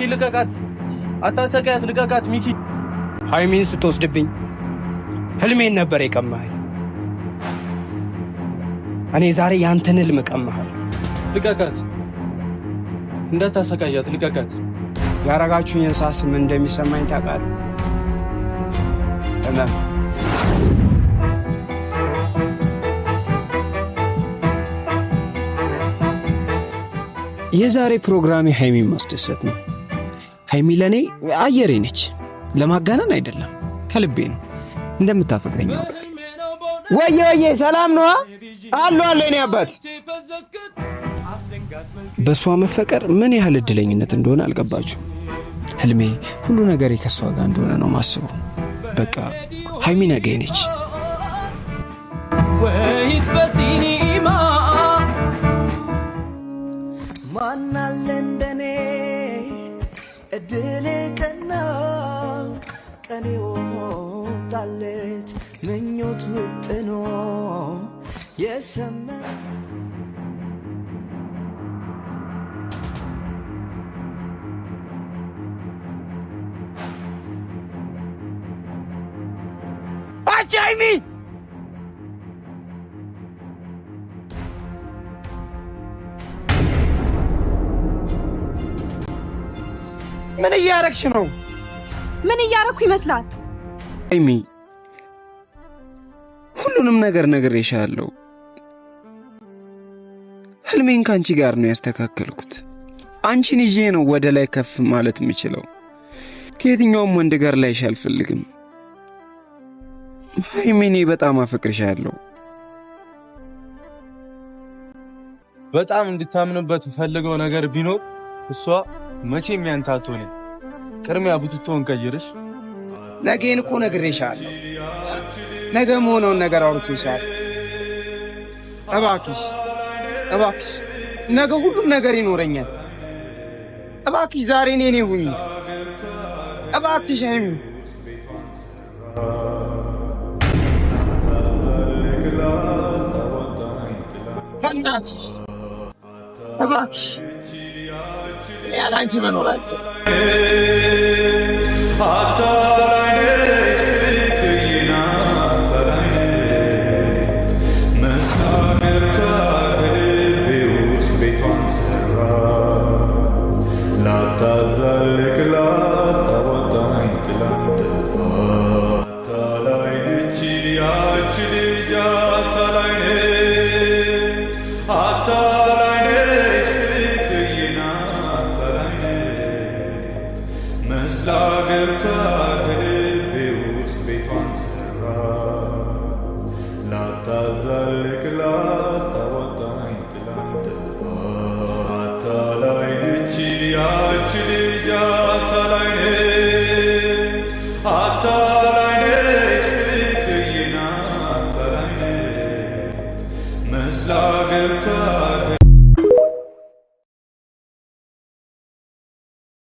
ሚኪ ልቀቃት፣ አታሰቃያት፣ ልቀቃት ሚኪ። ሃይሚን ስትወስድብኝ ህልሜን ነበር የቀማኸኝ። እኔ ዛሬ ያንተን ህልም ቀማኸኝ። ልቀቃት፣ እንዳታሰቃያት፣ ልቀቃት። ያረጋችሁኝን ሳስብ ምን እንደሚሰማኝ ታውቃለህ? እመም የዛሬ ፕሮግራሜ ሃይሚን ማስደሰት ነው። ሃይሚ ለኔ አየሬ ነች። ለማጋነን አይደለም፣ ከልቤ ነው። እንደምታፈቅረኝ ነው። ወየ ሰላም ነው አሉ እኔ አባት። በሷ መፈቀር ምን ያህል እድለኝነት እንደሆነ አልገባችሁ። ህልሜ ሁሉ ነገር ከሷ ጋር እንደሆነ ነው ማስበው። በቃ ሃይሚ ነገ ነች። ወይስ በሲኒማ ማናለ እንደኔ እድል ቀናው ቀኔ ወጣለት ምኞት ውጥኖ የሰመ ሃይሚ ምን እያረግሽ ነው? ምን እያረኩ ይመስላል? ሃይሚ ሁሉንም ነገር ነግሬሻለሁ። ህልሜን ካንቺ ጋር ነው ያስተካከልኩት። አንቺን ይዤ ነው ወደ ላይ ከፍ ማለት የምችለው። ከየትኛውም ወንድ ጋር ላይሽ አልፈልግም። ሃይሚ እኔ በጣም አፈቅርሻለሁ። በጣም እንድታምንበት ፈልገው ነገር ቢኖር እሷ መቼም ያንተ አትሆንም። ቅድሚያ ቡትቶን ቀይርሽ። ነገን እኮ ነግሬሻለሁ። ነገ መሆነውን ነገር አውርቼሻለሁ። እባክሽ ነገ ሁሉም ነገር ይኖረኛል። እባክሽ ዛሬ እኔ ሁኚ። እባክሽ ሃይሚ እናትሽ እባክሽ ያላንቺ መኖራቸው Slager